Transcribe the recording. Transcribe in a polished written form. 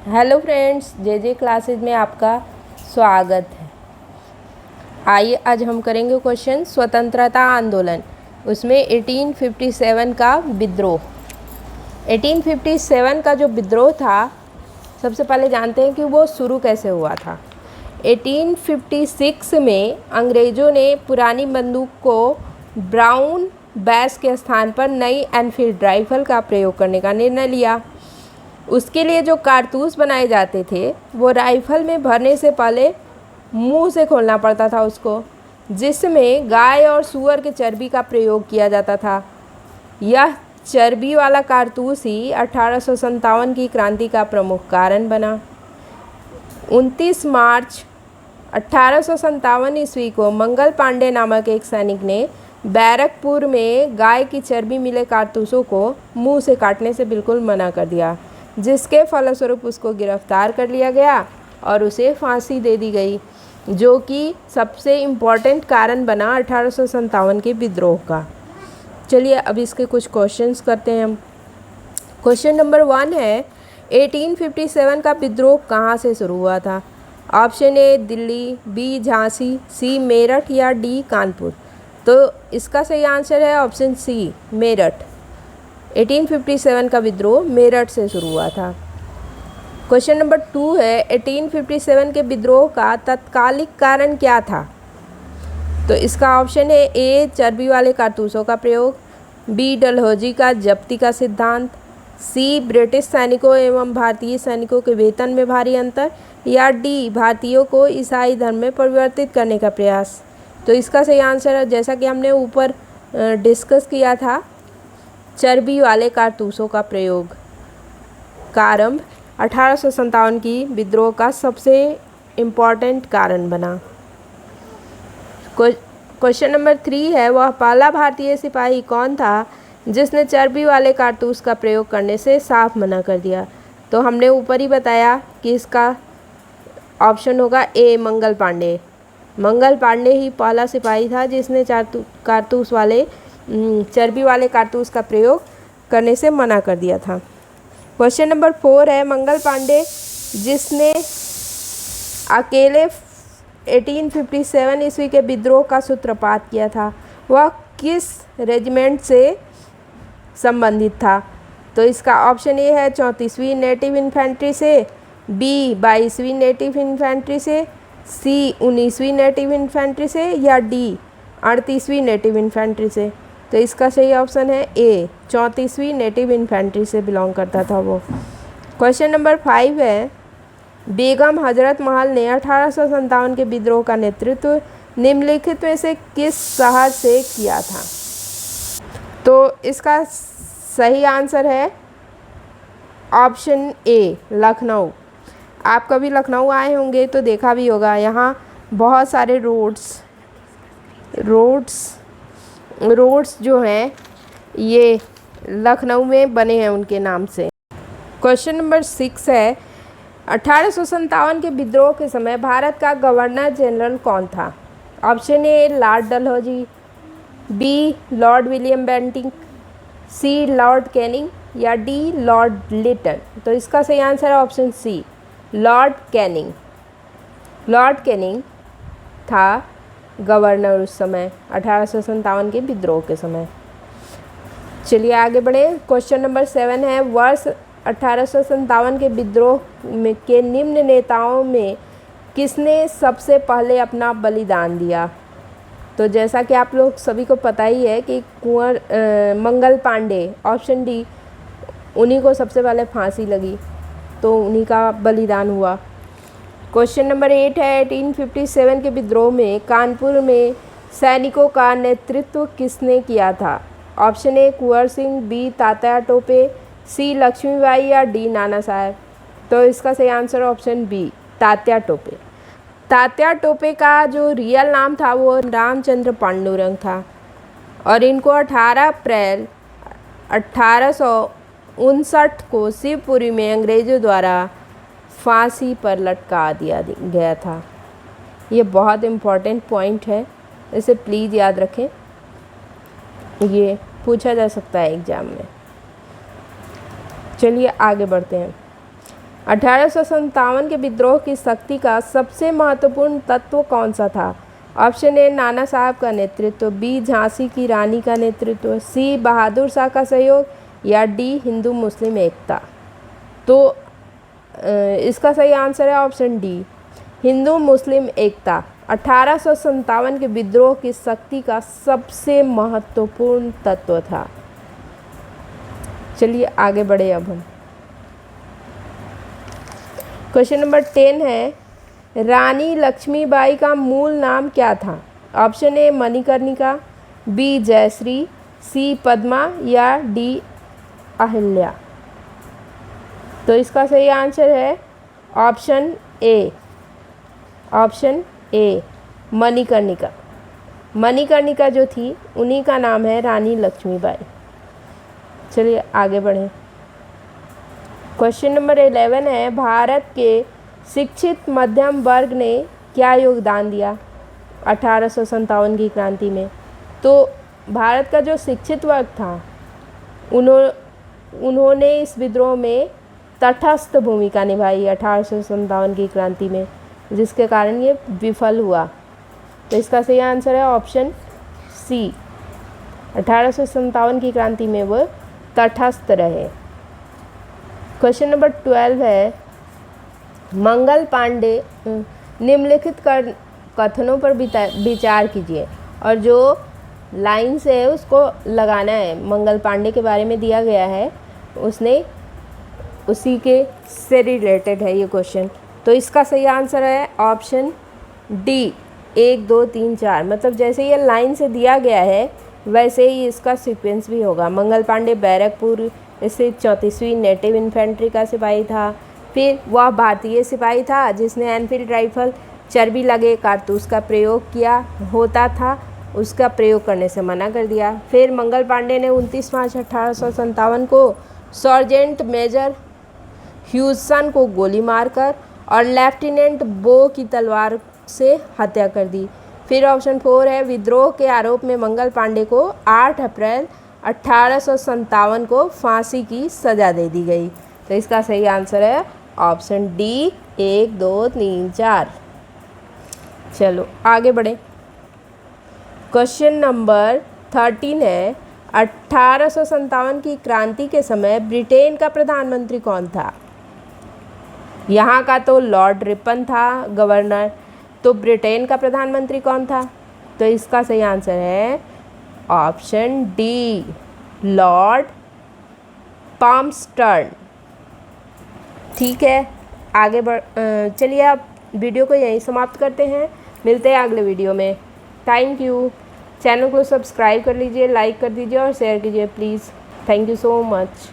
Hello friends, जे classes में आपका स्वागत है। आइए आज हम करेंगे क्वेश्चन स्वतंत्रता आंदोलन, उसमें 1857 का विद्रोह। 1857 का जो विद्रोह था, सबसे पहले जानते हैं कि वो शुरू कैसे हुआ था। 1856 में अंग्रेज़ों ने पुरानी बंदूक को ब्राउन बैस के स्थान पर नई एनफील्ड राइफल का प्रयोग करने का निर्णय लिया। उसके लिए जो कारतूस बनाए जाते थे वो राइफल में भरने से पहले मुंह से खोलना पड़ता था उसको, जिसमें गाय और सूअर के चर्बी का प्रयोग किया जाता था। यह चर्बी वाला कारतूस ही 1857 की क्रांति का प्रमुख कारण बना। 29 मार्च 1857 ईस्वी को मंगल पांडे नामक एक सैनिक ने बैरकपुर में गाय की चर्बी मिले कारतूसों को मुंह से काटने से बिल्कुल मना कर दिया, जिसके फलस्वरूप उसको गिरफ्तार कर लिया गया और उसे फांसी दे दी गई, जो कि सबसे इम्पॉर्टेंट कारण बना 1857 के विद्रोह का। चलिए अब इसके कुछ क्वेश्चंस करते हैं हम। क्वेश्चन नंबर 1 है 1857 का विद्रोह कहाँ से शुरू हुआ था। Option A Delhi, B Jhansi, C Meerut या डी कानपुर। तो इसका सही आंसर है ऑप्शन सी मेरठ। 1857 का विद्रोह मेरठ से शुरू हुआ था। क्वेश्चन नंबर 2 है 1857 के विद्रोह का तत्कालिक कारण क्या था। तो इसका ऑप्शन है ए चर्बी वाले कारतूसों का प्रयोग, बी डलहौजी का जब्ती का सिद्धांत, सी ब्रिटिश सैनिकों एवं भारतीय सैनिकों के वेतन में भारी अंतर, या डी भारतीयों को ईसाई धर्म में परिवर्तित करने का प्रयास। तो इसका सही आंसर है, जैसा कि हमने ऊपर डिस्कस किया था, चर्बी वाले कारतूसों का प्रयोग का आरंभ 1857 की विद्रोह का सबसे इम्पॉर्टेंट कारण बना। क्वेश्चन नंबर 3 है वह पहला भारतीय सिपाही कौन था जिसने चर्बी वाले कारतूस का प्रयोग करने से साफ मना कर दिया। तो हमने ऊपर ही बताया कि इसका ऑप्शन होगा ए मंगल पांडे। मंगल पांडे ही पहला सिपाही था जिसने कारतूस वाले चर्बी वाले कारतूस का प्रयोग करने से मना कर दिया था। क्वेश्चन नंबर 4 है मंगल पांडे जिसने अकेले 1857 ईस्वी के विद्रोह का सूत्रपात किया था, वह किस रेजिमेंट से संबंधित था। तो इसका ऑप्शन ए है 34वीं नेटिव इन्फेंट्री से, बी 22वीं नेटिव इन्फेंट्री से, सी 19वीं नेटिव इन्फेंट्री से, या डी 38वीं नेटिव इन्फेंट्री से। तो इसका सही ऑप्शन है ए 34वीं नेटिव इन्फेंट्री से बिलोंग करता था वो। क्वेश्चन नंबर 5 है बेगम हजरत महल ने 1857 के विद्रोह का नेतृत्व निम्नलिखित में से किस शहर से किया था। तो इसका सही आंसर है ऑप्शन ए लखनऊ। आप कभी लखनऊ आए होंगे तो देखा भी होगा, यहाँ बहुत सारे रोड्स जो हैं ये लखनऊ में बने हैं उनके नाम से। क्वेश्चन नंबर 6 है 1857 के विद्रोह के समय भारत का गवर्नर जनरल कौन था। Option A Lord Dalhousie, B Lord William Bentinck, C Lord Canning, या डी लॉर्ड लिटन। तो इसका सही आंसर है option C Lord Canning. Lord Canning था गवर्नर उस समय 1857 के विद्रोह के समय। चलिए आगे बढ़े। क्वेश्चन नंबर 7 है वर्ष 1857 के विद्रोह के निम्न नेताओं में किसने सबसे पहले अपना बलिदान दिया। तो जैसा कि आप लोग सभी को पता ही है कि कुंवर मंगल पांडे, ऑप्शन डी, उन्हीं को सबसे पहले फांसी लगी, तो उन्हीं का बलिदान हुआ। क्वेश्चन नंबर 8 है 1857 के विद्रोह में कानपुर में सैनिकों का नेतृत्व किसने किया था। Option A Kunwar Singh, B Tatya Tope, C Lakshmibai, या डी नाना साहब। तो इसका सही answer option B Tatya Tope. Tatya Tope का जो रियल नाम था वो रामचंद्र पांडुरंग था और इनको 18 अप्रैल 1859 को शिवपुरी में अंग्रेज़ों द्वारा फांसी पर लटका दिया गया था। ये बहुत इम्पॉर्टेंट पॉइंट है, इसे प्लीज़ याद रखें, ये पूछा जा सकता है एग्ज़ाम में। चलिए आगे बढ़ते हैं। 1857 के विद्रोह की शक्ति का सबसे महत्वपूर्ण तत्व कौन सा था? ऑप्शन ए नाना साहब का नेतृत्व, बी झांसी की रानी का नेतृत्व, सी बहादुर शाह का सहयोग या डी हिंदू मुस्लिम एकता। तो इसका सही आंसर है ऑप्शन डी, हिंदू मुस्लिम एकता 1857 के विद्रोह की शक्ति का सबसे महत्वपूर्ण तत्व था। चलिए आगे बढ़े अब हम। क्वेश्चन नंबर 10 है, रानी लक्ष्मीबाई का मूल नाम क्या था? Option A Manikarnika, B Jayashree, C Padma या डी अहिल्या। तो इसका सही आंसर है ऑप्शन ए मणिकर्णिका। मणिकर्णिका जो थी उन्हीं का नाम है रानी लक्ष्मीबाई। चलिए आगे बढ़ें। क्वेश्चन नंबर 11 है, भारत के शिक्षित मध्यम वर्ग ने क्या योगदान दिया 1857 की क्रांति में? तो भारत का जो शिक्षित वर्ग था उन्होंने इस विद्रोह में तटस्थ भूमिका निभाई 1857 की क्रांति में, जिसके कारण ये विफल हुआ। तो इसका सही आंसर है ऑप्शन सी, 1857 की क्रांति में वो तटस्थ रहे। क्वेश्चन नंबर 12 है, मंगल पांडे निम्नलिखित कथनों पर विचार कीजिए और जो लाइन्स है उसको लगाना है। मंगल पांडे के बारे में दिया गया है, उसने उसी के से रिलेटेड है ये क्वेश्चन। तो इसका सही आंसर है ऑप्शन डी, 1 2 3 4। मतलब जैसे ये लाइन से दिया गया है वैसे ही इसका सीक्वेंस भी होगा। मंगल पांडे बैरकपुर स्थित 34वीं नेटिव इन्फेंट्री का सिपाही था। फिर वह भारतीय सिपाही था जिसने एनफील्ड राइफल चर्बी लगे कारतूस का प्रयोग किया होता था, उसका प्रयोग करने से मना कर दिया। फिर मंगल पांडे ने 29 मार्च 1857 को सर्जेंट मेजर ह्यूजसन को गोली मारकर और लेफ्टिनेंट बो की तलवार से हत्या कर दी। फिर ऑप्शन 4 है, विद्रोह के आरोप में मंगल पांडे को 8 अप्रैल 1857 को फांसी की सज़ा दे दी गई। तो इसका सही आंसर है ऑप्शन डी, 1 2 3 4। चलो आगे बढ़े। क्वेश्चन नंबर 13 है, 1857 की क्रांति के समय ब्रिटेन का प्रधानमंत्री कौन था? यहाँ का तो लॉर्ड रिपन था गवर्नर, तो ब्रिटेन का प्रधानमंत्री कौन था? तो इसका सही आंसर है ऑप्शन डी, लॉर्ड पाल्मर्स्टन। ठीक है, आगे बढ़ चलिए अब वीडियो को यहीं समाप्त करते हैं। मिलते हैं अगले वीडियो में। Thank you. चैनल को सब्सक्राइब कर लीजिए, लाइक कर दीजिए और शेयर कीजिए please. Thank you so much.